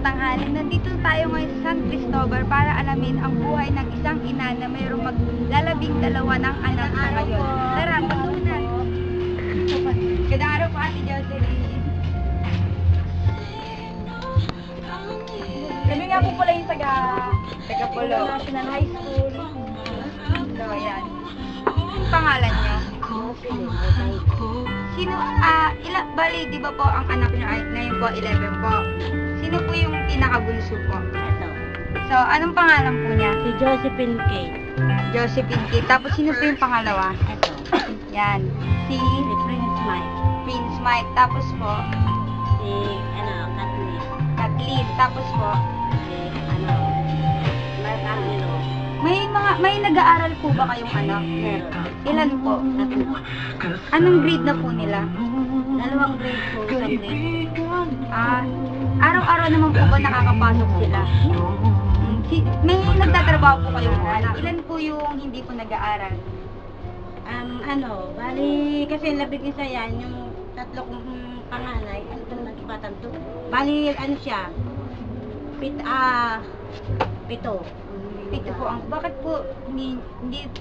tanghali. Nandito tayo ngayon sa San Cristobal para alamin ang buhay ng isang ina na mayroong maglalabing dalawa ng anak sa ngayon. Tara, pasunan. Ganda araw po, Ate Jocelyn. Kami nga po pala yung taga-Polo National High School. So, ayan. Ang pangalan niyo? Sino, bali, di ba po ang anak niyo ay ngayon po 11 po? Sino po yung pinakabunso po? Ito. So, anong pangalan po niya? Si Josephine Kate. Josephine Kate. Tapos, sino po yung pangalawa? Ito. Yan. Si Si Prince Mike. Prince Mike. Tapos po, Si, Kathleen. Kathleen. Tapos po, Si, Mark Angelo. may nag-aaral po ba kayong anak? Meron. Ilan po? Tatlo. Anong grade na po nila? Dalawang grade po, isang grade. Araw-araw naman po ba nakakapasok sila? May nagtatrabaho po kayong anak. Ilan po yung hindi po nag-aaral? Bali, kasi labing isa yan, yung tatlo kong panganay, ano itong nagkipatan to? Bali, siya? Pito. Ito po ang, bakit po hindi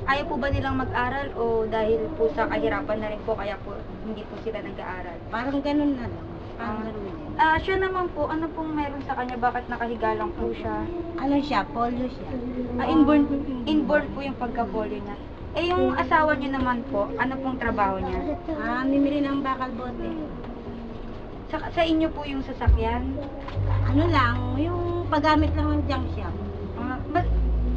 ayaw po ba nilang mag-aral o dahil po sa kahirapan na rin po kaya po hindi po sila nag-aaral? Parang ganun na lang. Parang ganun na din. Siya naman po, ano pong meron sa kanya? Bakit nakahiga lang po siya? Ano siya? Polio siya. Inborn po yung pagka-polio niya. Eh yung asawa niyo naman po, ano pong trabaho niya? Mimili ng bakal bote. Sa inyo po yung sasakyan? Ano lang, yung paggamit lang ng junk shop.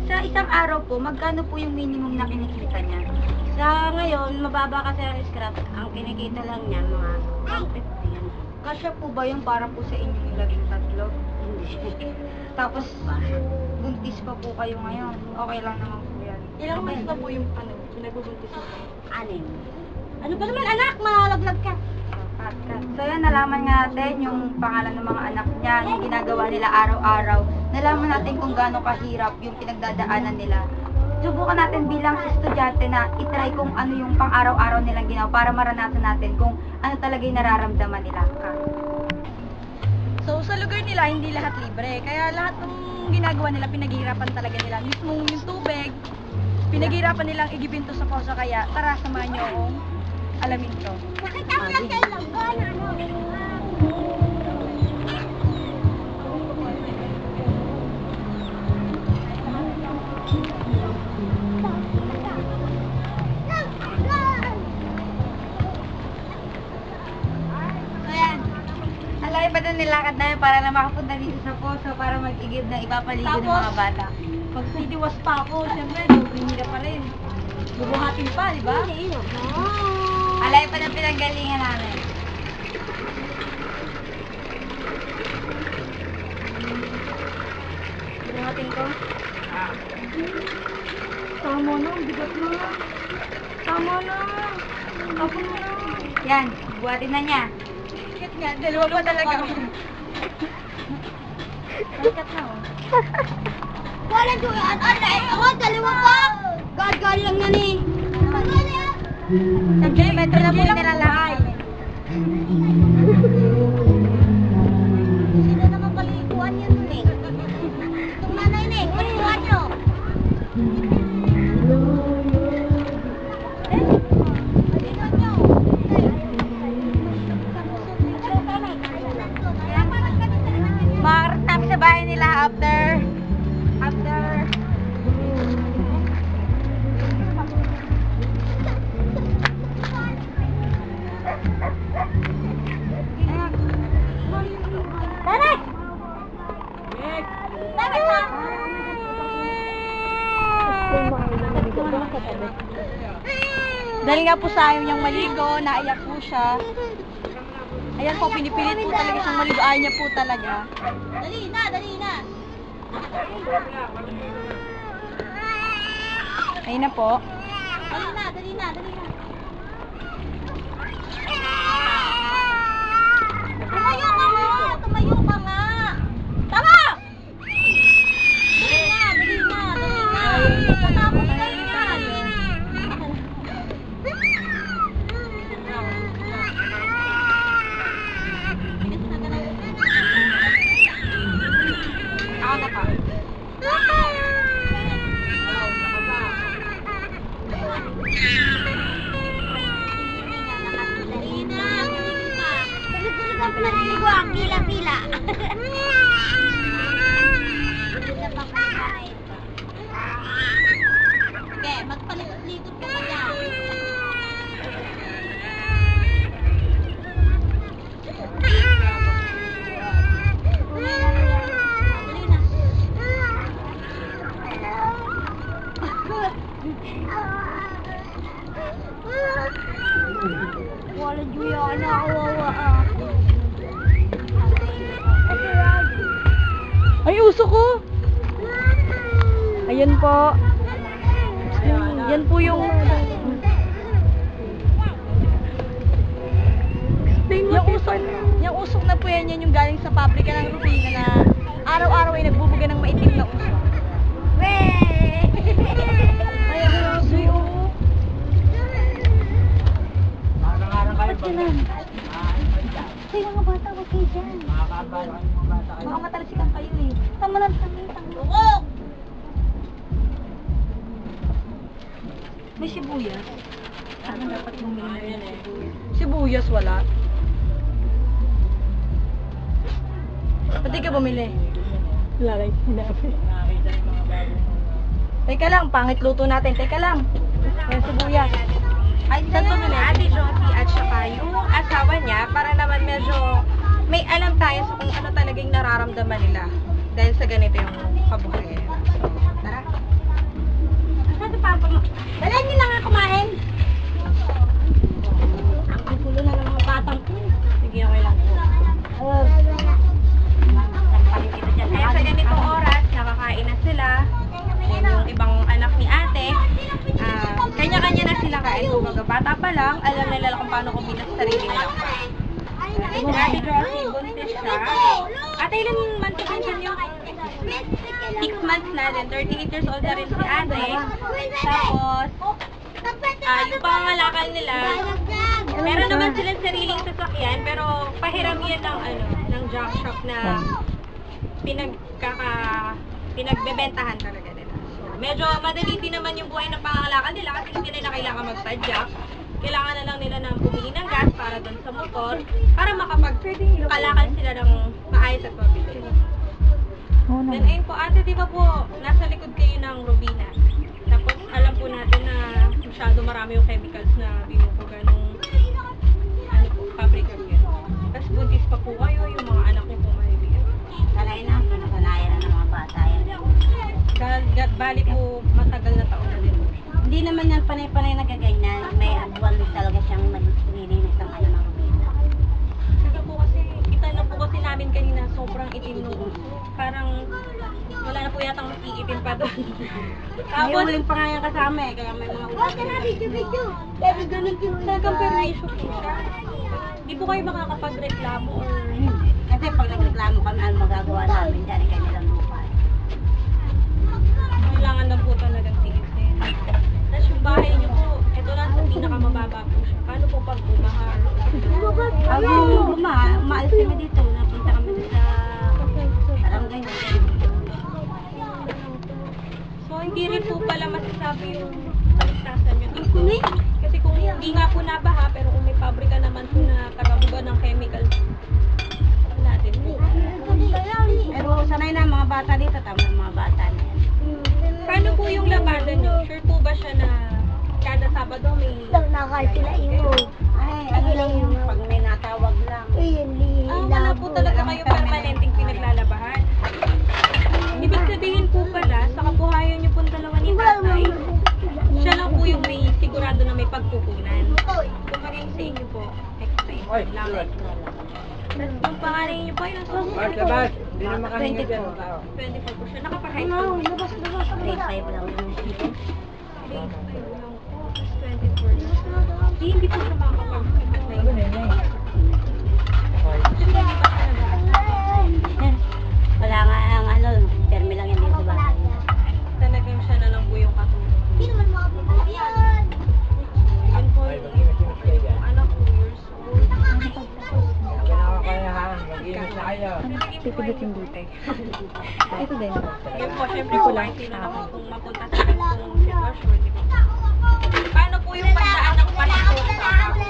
Sa isang araw po, magkano po yung minimum na kinikita niya? Sa ngayon, mababa kasi ang scrap. Ang kinikita lang niya, mga 150 yan. Kasya po ba yung para po sa inyo yung 13? Hindi. Tapos, buntis pa po kayo ngayon. Okay lang naman po yan. Ilang months na po yung pinagbubuntis mo? 6. Ano ba naman anak? Malaglag ka. So yan, nalaman nga natin yung pangalan ng mga anak niya, yung ginagawa nila araw-araw. Nalaman natin kung gaano kahirap yung pinagdadaanan nila. Subukan natin bilang estudyante na itry kung ano yung pang-araw-araw nilang ginawa para maranasan natin kung ano talaga yung nararamdaman nila. So, sa lugar nila, hindi lahat libre. Kaya lahat ng ginagawa nila, pinaghihirapan talaga nila. Mismo yung tubig, pinaghihirapan nilang igibinto sa poso. Kaya, tara, samahan niyo akong alamin to. Nakita mo lang kayo lang ba? Alay pa doon nilakad namin para na makapunta dito sa poso para mag-igib ng ipapaligo ng mga bata. Pag titiwas pa ako, syempre, bumihira pa rin. Bubuhatin pa, di ba? Alay pa ng pinanggalingan namin. Bubuhatin ko. Tama na, bigat na. Tama na. Ako na. Yan, buhatin na niya. Bigat nga, dalawa pa talaga. Bigat na, oh. Wala doon. Ako, dalawa pa. Gagal lang yan eh. Sa kilometro na po nilalakad namin. Sila naman paliguan yan nun eh. Itong nanay na eh, paliguan nyo. Paliguan nyo. Makakarat namin sa bahay nila after Dahil nga po sa ayaw niyang maligo, naiyak po siya. Ayan po, pinipilit po talaga siyang maligo. Ayaw niya po talaga. Dali na, dali na. Ayun na po. Dali na, dali na, dali na. Tumayo ka nga! Tumayo ka nga! Tama! Dali na, dali na, dali na. Tatapos kayo yan. naliligo ang pila-pila. Okay, magpalikot-likot ka pa dyan. Dali na. Wala juya na kawawa ah. Ay, uso ko! Ayan po. Yan po yung... Yung usok na po yan, yung galing sa pabrika ng Rubina na araw-araw ay nagbubuga ng maitim na usok. Ay, ang uso yun. Sino nga bata? Huwag kayo dyan. Baka matalsikan kayo eh. Tama lang kami. Oo! May sibuyas. Ano dapat bumili ng sibuyas? Sibuyas wala. Pati ka bumili? Lalay, sinabi. Teka lang, pangit luto natin. Teka lang. May sibuyas. Ay, saan to nila? Ate Josie at saka yung asawa niya para naman medyo may alam tayo sa kung ano talagang nararamdaman nila dahil sa ganito yung kabuhayan. So, tara. Saan si Papa mo? Dala niyo na nga kumain. Ang gulo na ng mga batang ko. Sige, okay lang po. Kaya sa ganitong oras, nakakain na sila. Yung ibang anak ni ate, kanya-kanya na sila kain. Kumbaga, bata pa lang, alam nila kung paano kumilos sa sarili nila. Si Ate Josie, buntis siya. Ate, ilan months na pinsan niyo? 6 months na din. 38 years old na rin si ate. Tapos, yung pangangalakal nila, meron naman silang sariling sasakyan, pero pahiram yan ng junk shop na pinagbebentahan talaga nila. So, medyo madali din naman yung buhay ng pangangalakal nila kasi hindi nila kailangan magsadyak. Kailangan na lang nila ng bumili ng gas para doon sa motor para makapagkalakal sila ng maayos at mabilis. Then ayun po, ate, di ba po nasa likod kayo ng Rubina? Tapos alam po natin na masyado marami yung chemicals na binubuga nung pabrika niyo. Tapos buntis pa po kayo, yung mga anak niyo po mahibigan. Sanay na, pinasanayan na ng mga bata yan. Bali po matagal na taon na din po. Hindi naman yan panay-panay nagaganyan. May abuan talaga siyang nililinis ng ano ng Rubina. Sige po kasi, kita na po kasi namin kanina sobrang itim nung uso. Parang wala na po yatang iitim pa doon. May Tapos, uling pa nga yan kasama eh, kaya may mga ulit. Video. Baby, ganun yung talagang permission po siya. Hindi po kayo makakapagreklamo or Kasi pag nagreklamo kami, ano magagawa namin dyan, ay kanilang lupa. kailangan lang po talagang tiisin. Tapos yung bahay niyo po, ito lang sa pinakamababa po siya. Paano po pag bumahar? Pag umaalis kami dito, napunta kami sa barangay. So, hindi rin po pala masasabi yung kaligtasan nyo dito. Kasi kung hindi nga po nabaha, pero kung may pabrika naman po na tagabuga ng chemicals natin po. Pero sanay na mga bata dito, tama ng mga bata na yan. Paano po yung labada nyo? Sure po ba siya na kada Sabado may... Ay, ano lang yung pag may natawag lang. wala po talaga kayong permanenteng pinaglalabahan. Ibig sabihin po pala, sa kabuhayan nyo pong dalawa ni tatay, siya lang po yung may sigurado na may pagkukunan. Kung maging sa inyo po, explain lang. Tapos yung pangalan niyo po, yung Sabas, hindi na makahinga dyan. 24 po siya. Nakapag-high school. Grade 5 lang yun. Grade 5 lang po. Tapos 24 na siya. Hindi po siya makakapag-apply. Kasi hindi pa siya nag-apply. Wala nga ang ano, termi lang yan dito ba? Talagang siya na lang po yung katulong. Yun po yung anak 2 years old. Kinakakayahan, mag-inis na kayo. Pipindot yung butay. Ito din. Yun po, syempre po, kahit sino naman kung mapunta sa ganitong sitwasyon, di ba? Paano po yung pagdaan ng panahon sa araw?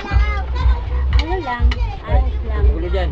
Ano lang, ayos lang. Ulo dyan.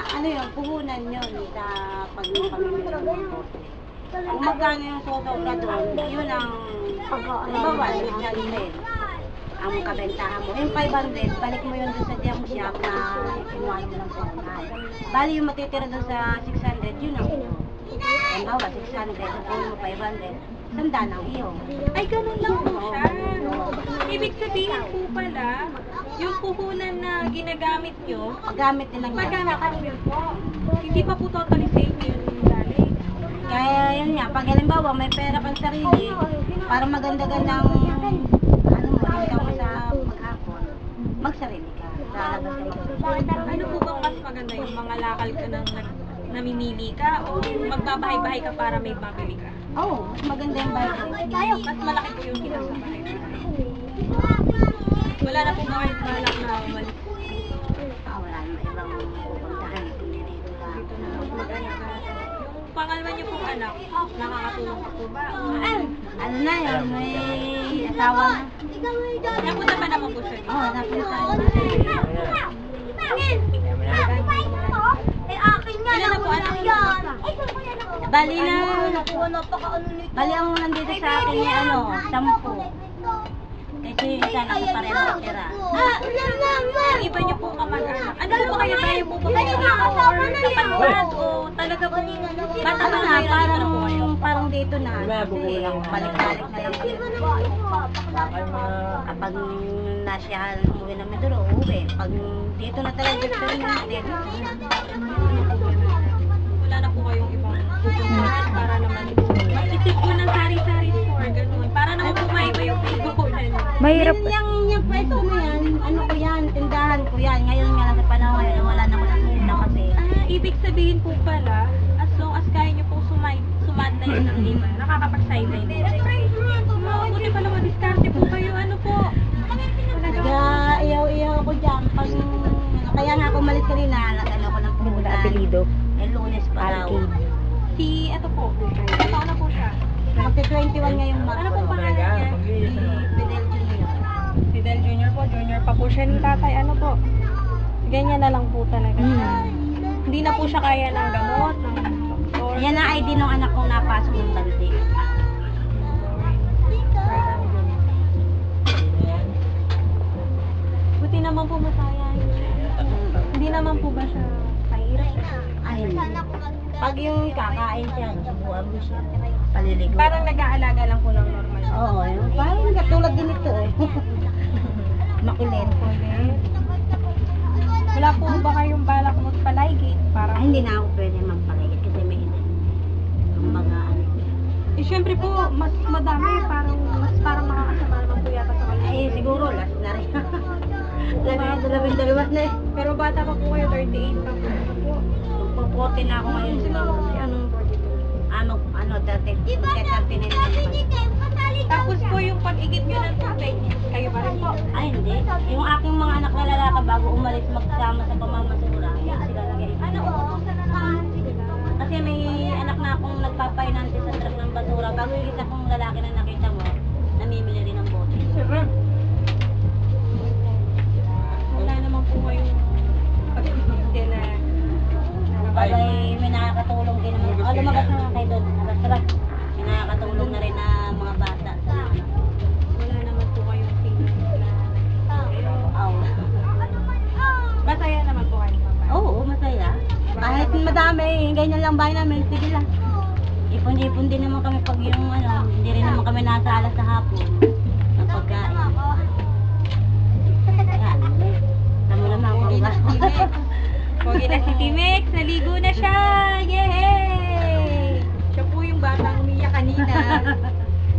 ano yun, puhunan yun sa pamimili ng bote. Kung magkano yung sosobra doon, yun ang, halimbawa, 600 ang kabentahan mo. Yung 500, balik mo yun doon sa jam shop na kinuha mo ng puhunan. Bali yung matitira doon sa 600, yun ang iyo. Halimbawa, 600, kung mo 500, sandaan ang iyo. Ay, ganun lang po siya. Ibig sabihin po pala, yung puhunan na ginagamit nyo, Paggamit nilang jam magamit shop. po yun po. Hindi pa po totally safe yun, dali. Kaya yun nga, pag halimbawa may pera kang sarili, para maganda-gandang ano mo, income mo sa maghapon, magsarili ka. Lalabas ka magsarili. Ano po bang mas maganda, yung mga lakal ka nang namimili ka o magbabahay-bahay ka para may pamili ka? Oo, mas maganda yung bahay. Mas malaki po yung kita sa bahay. Wala na po ba kayong balak na umalis Wala naman ibang pupuntahan. Kundi dito lang. dito na mag-anak? Yung pangalawa niyo pong anak, nakakatulong pa po ba? Ano na yun, may asawa na. Napunta pa naman po siya dito. Oo, napunta. Ilan na po anak niyo? Bali na, bali ang nandito sa akin ni ano, 10. Kasi yung isa nasa pareho tira. Yung iba niyo po kamag-anak. Ano po ba kayo tayo po ba kayo or kapatid o talaga po bata Ano pa na, na po kayo? parang dito na. Kasi balik-balik na lang kami. Kapag nasyahan, umuwi na Meduro, uwi. Pag dito na talaga gusto rin natin. Wala na po kayong ibang pupuntahan para naman po mag-isip po ng sari-sari store, ganun. Para naman po maiba yung pinukunan niyo. Mahirap. Yung pwesto mo yan, ano ko yan, tindahan ko yan. Ngayon nga lang sa panahon ngayon, wala na ko nakikita kasi. Ibig sabihin po pala, as long as kaya niyo po sumadlay ng iba, nakakapag-sideline po. Mabuti pala madiskarte po kayo, ano po? Kaya iyaw-iyaw ako dyan. Pag, kaya nga ako malis kanina, natalo ko ng pumunta. Eh, Lunes pa raw. Si, ito po, ilang taon na po siya? Magti-21 ngayong March. Ano pong pangalan niya? Fidel Jr. Si Del Jr. po, junior pa po siya ni tatay, ano po? Ganyan na lang po talaga. Hindi na po siya kaya ng gamot, ng doktor. Yan ang ID ng anak kong napasok ng bandi. Buti naman po masaya. Hindi naman po ba siya kahirap? Ay, pag yung kakain siya, subuan mo siya. Paliligo. Parang nag-aalaga lang po ng normal. Oo, yung parang katulad din ito eh. Makulit. Wala po ba kayong balak magpalaigi? Para Hindi na ako pwede magpaligid kasi may edad. Kumbaga, ano. eh, syempre po, mas madami, parang makakasama naman po yata sa kanya. Ay, siguro, last na rin. Labing-dalawa na eh. Pero bata pa po kayo, 38 pa po. Magpo-40 na ako ngayon. Anong 42? Ano, dati, 39 na naman. Tapos po yung pag-igib nyo ng tubig, kayo pa rin po. Ay, hindi. Yung aking mga anak na lalaki bago umalis magsama sa pamamasura, yan sila lagi. Ano, uutusan na naman sila. Kasi may anak na akong nagpapainante sa truck ng basura. Bago yung isa kong lalaki na nakita mo, namimili rin ng bote. Wala naman po kayong pag-ibig na Bagay, may nakakatulong din naman. Lumabas na nga kayo doon. Sarap. May nakakatulong na rin na mga bata sa mga anak. wala naman po kayong feeling na masaya naman po kayo papa. Oo, masaya. Kahit madami, ganyan lang bahay namin, sige lang. Ipon-ipon din naman kami pag yung ano, hindi rin naman kami nasa alas sa hapon. Ng pagkain. Yan. Tama naman ako. Pogi na si Timex, naligo na siya! Yay! Siya po yung batang umiyak kanina.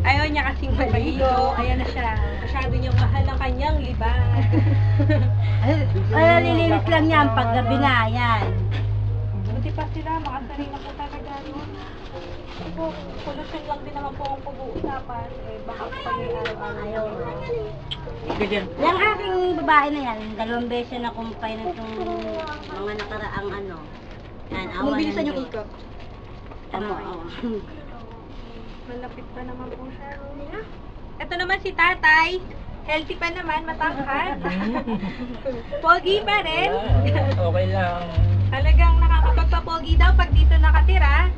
Ayaw niya kasing maligo. Ayan na siya. Masyado niyang mahal ang kanyang liban. Ay, lilinis lang yan pag gabi na, yan. Buti pa sila, makasanay na po talaga. No? Po, pollution lang din naman po ang pag-uusapan. Eh, baka pag may araw-araw. Yung aking babae na yan, 2 beses na kumpay na itong mga nakaraang ano. Yan, awan Mabilisan ng yung Diyos. ikot. Tama, oo. Malapit pa naman po siya. Ito naman si tatay. Healthy pa naman, matangkad. Pogi pa rin. Okay lang. Talagang hindi daw pag dito nakatira,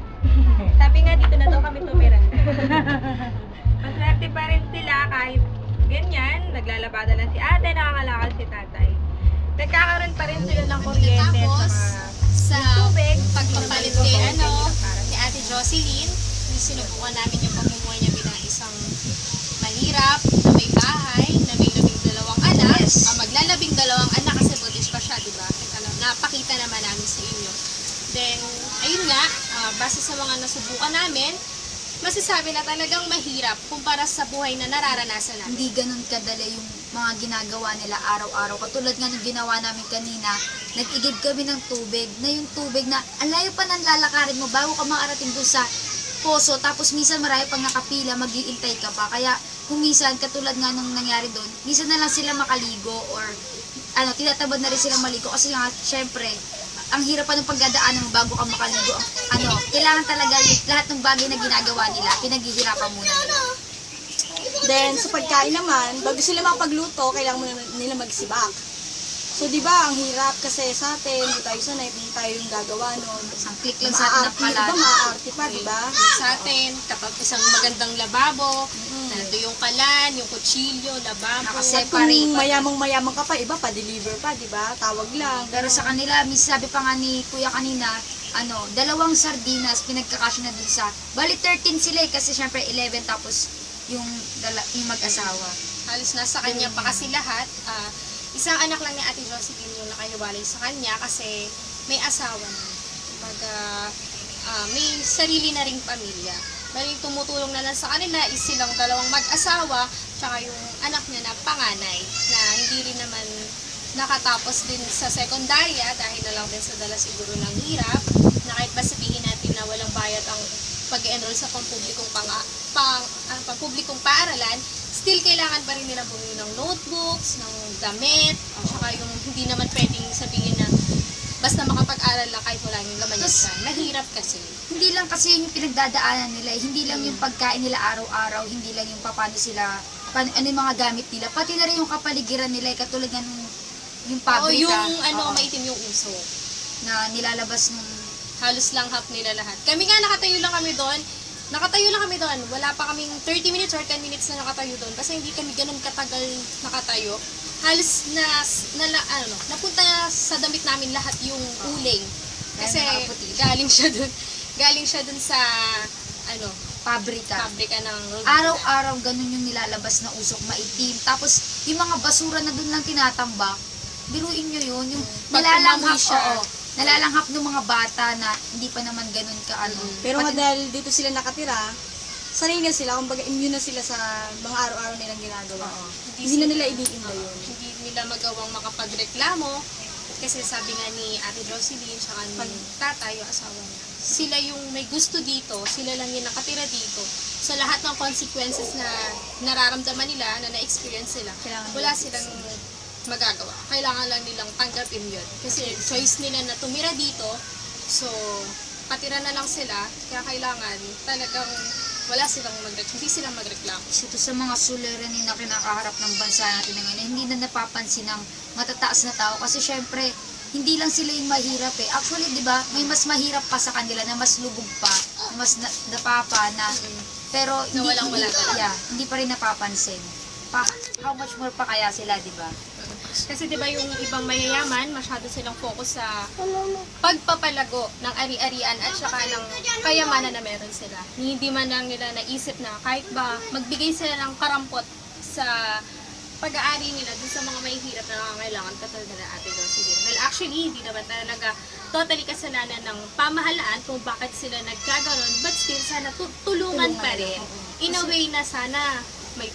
sabi nga dito na daw kami tumira. Maswerte pa rin sila kahit ganyan, naglalabada lang si ate, nakakalakal si tatay. Nagkakaroon pa rin sila ng kuryente at Sa tubig. pagpapalit kay ni Ate Jocelyn, sinubukan namin yung pamumuhay niya bilang isang mahirap, na may bahay, na may 12 anak. Maglalabing 2 anak kasi buntis pa siya, di ba? Napakita naman namin sa inyo. Then, ayun nga, base sa mga nasubukan namin, masasabi na talagang mahirap kumpara sa buhay na nararanasan namin. Hindi ganun kadali yung mga ginagawa nila araw-araw. Katulad nga nung ginawa namin kanina, nag-igib kami ng tubig, na yung tubig na ang layo pa ng lalakarin mo bago ka makarating doon sa poso, tapos minsan marami pang nakapila, mag-iintay ka pa. Kaya kung minsan, katulad nga nung nangyari doon, minsan na lang sila makaligo or tinatabad na rin sila maligo kasi nga, syempre, ang hirap pa ng pagdadaanan mo bago ka makaligo. Kailangan talaga yung lahat ng bagay na ginagawa nila, pinaghihirapan muna nila. Then, sa pagkain naman, bago sila makapagluto, kailangan muna nila magsibak. So, di ba, ang hirap kasi sa atin, hindi tayo sanay, hindi tayo yung gagawa nun. Isang click lang sa atin ng pala. Iba maaarte pa, di ba? Sa atin, kapag isang magandang lababo, nando yung kalan, yung kutsilyo, lababo. At kung mayamang-mayamang ka pa, iba pa, deliver pa, di ba? Tawag lang. Pero sa kanila, sabi pa nga ni Kuya kanina, 2 sardinas, pinagkakasya na dun sa, bali 13 sila kasi syempre 11 tapos yung mag-asawa. Halos nasa kanya pa kasi lahat. Isang anak lang ni Ate Jocelyn yung nakahiwalay sa kanya kasi may asawa na. May sarili na ring pamilya. Bali tumutulong na lang sa kanila is silang 2 mag-asawa tsaka yung anak niya na panganay na hindi rin naman nakatapos din sa sekundarya dahil na lang din sa dala siguro ng hirap na kahit ba sabihin natin na walang bayad ang pag-enroll sa pampublikong paaralan, still kailangan pa rin nila bumili ng notebooks, ng damit, tsaka yung hindi naman pwedeng sabihin na basta makapag-aral lang kahit wala yung laman yung kan. Mahirap kasi. Hindi lang kasi yun yung pinagdadaanan nila, hindi lang yung pagkain nila araw-araw, hindi lang yung paano sila, ano yung mga gamit nila, pati na rin yung kapaligiran nila, katulad nga nung yung pabrika. Yung maitim yung uso. Na nilalabas nung Halos langhap nila lahat. Kami nga nakatayo lang kami doon. Wala pa kaming 30 minutes or 10 minutes na nakatayo doon kasi hindi kami ganun katagal nakatayo. Halos napunta na sa damit namin lahat yung uling. Kasi galing siya dun sa pabrika. Pabrika ng road. Araw-araw ganun yung nilalabas na usok, maitim. Tapos yung mga basura na dun lang tinatambak, biruin nyo yun, yung nalalanghap siya. Nalalanghap ng mga bata na hindi pa naman ganun ka Pero nga dahil dito sila nakatira, sanay na sila, kumbaga immune na sila sa mga araw-araw nilang ginagawa. Hindi na nila iniinda yun. Hindi nila magawang makapagreklamo kasi sabi nga ni Ate Jocelyn tsaka ni tatay, yung asawa niya, sila yung may gusto dito, sila lang yung nakatira dito. So lahat ng consequences na nararamdaman nila, na na-experience sila, wala silang magagawa. Kailangan lang nilang tanggapin yun. Kasi choice nila na tumira dito, so patira na lang sila, kaya kailangan talagang hindi silang magreklamo. Ito sa mga suliranin na kinakaharap ng bansa natin ngayon, hindi na napapansin ng matataas na tao kasi syempre, hindi lang sila yung mahirap eh. Actually, di ba, may mas mahirap pa sa kanila na mas lubog pa, na mas napapa na, pero hindi pa rin napapansin. How much more pa kaya sila, di ba? Kasi 'di ba yung ibang mayayaman, masyado silang focus sa pagpapalago ng ari-arian at saka ng kayamanan na meron sila. Hindi man lang nila naisip na kahit ba magbigay sila ng karampot sa pag-aari nila dun sa mga mahihirap na nangangailangan katulad na Ate Jocelyn. Well, actually, hindi naman talaga totally kasalanan ng pamahalaan kung bakit sila nagkaganon, but still, sana tulungan pa rin. In a way na sana may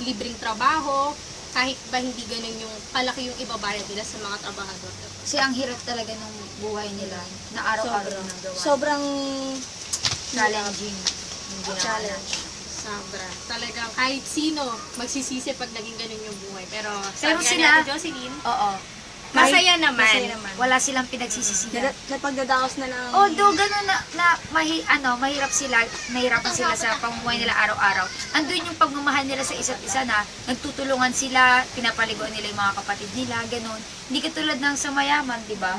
libreng trabaho, kahit ba hindi ganun yung kalaki yung ibabayad nila sa mga trabahador. Kasi ang hirap talaga ng buhay nila na araw-araw nagawa. Sobrang challenging. challenge. Sobra. Talagang kahit sino magsisisi pag naging ganun yung buhay. Pero Pero sabi sila- nga ni Ate Jocelyn, Oo. masaya naman. Wala silang pinagsisisihan. Napagdadaos na ng... Although gano'n mahirap sila, nahirapan sila sa pamumuhay nila araw-araw. Andun yung pagmamahal nila sa isa't isa na nagtutulungan sila, pinapaliguan nila yung mga kapatid nila, gano'n. Hindi katulad ng sa mayaman, di ba?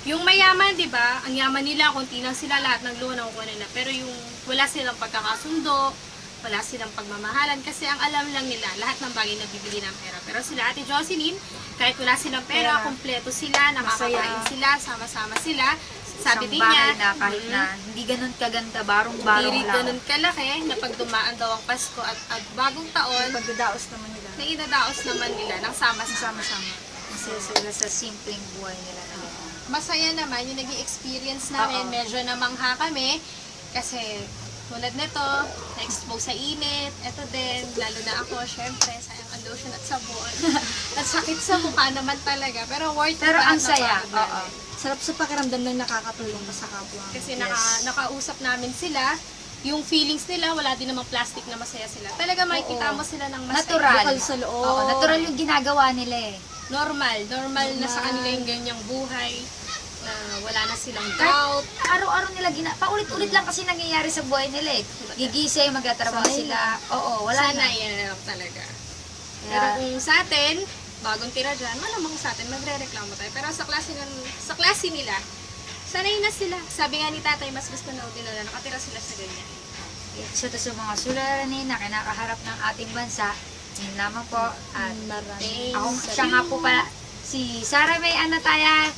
Yung mayaman, di ba, ang yaman nila, konti lang sila, lahat ng luho nakukuha nila. Pero yung wala silang pagkakasundo, wala silang pagmamahalan, kasi ang alam lang nila, lahat ng bagay na bibili ng pera. Pero sila, Ate Jocelyn, kahit wala silang pera, kumpleto sila, nakakakain sila, sama-sama sila. Sabi din niya, na kahit na hindi ganun kaganda, barong-barong hindi lang. ganun kalaki na pag dumaan daw ang Pasko at bagong taon, Pagdadaos naman nila. na idadaos naman nila ng sama-sama. Masaya sila sa simpleng buhay nila talaga. Masaya naman yung naging experience namin. Oo. Medyo namangha kami kasi tulad nito, na-expose sa init. Ito din, lalo na ako, syempre, sayang ang lotion at sabon. At sakit sa mukha naman talaga. Pero worth it Pero lahat ang na saya. pagod namin. Oo. Sarap sa pakiramdam ng nakakatulong ka sa kapwa. Kasi Yes. nakausap namin sila. Yung feelings nila, wala din namang plastic na masaya sila. Talaga makikita mo sila ng masaya. Natural. Bukal sa loob. Oo, natural yung ginagawa nila eh. Normal na sa kanila yung ganyang buhay. Na wala na silang doubt. Araw-araw nila paulit-ulit lang kasi nangyayari sa buhay nila eh. Gigising, magtatrabaho Sanay sila. Oo, wala Sana na. yan na lang talaga. Pero Kaya, kung sa atin, bagong tira dyan, malamang sa atin, magre-reklamo tayo. Pero sa klase nila, sanay na sila. Sabi nga ni tatay, mas gusto na nila na nakatira sila sa ganyan. isa to sa mga suliranin na kinakaharap ng ating bansa. Yun lamang po. At Marami. ako, siya nga po pala, si Sarah May Anataya,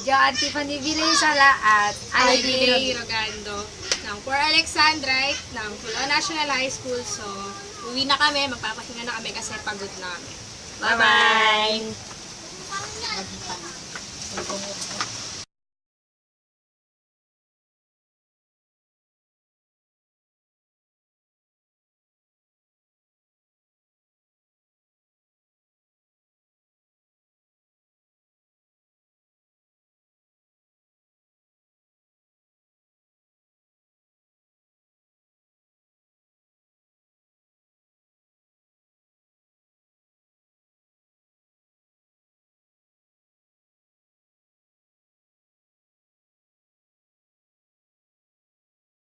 Joan Tiffany Villasala, at Ivy Rogando ng Poor Alexandrite ng Pulo National High School. So, uwi na kami, magpapahinga na kami kasi pagod na kami. Bye-bye!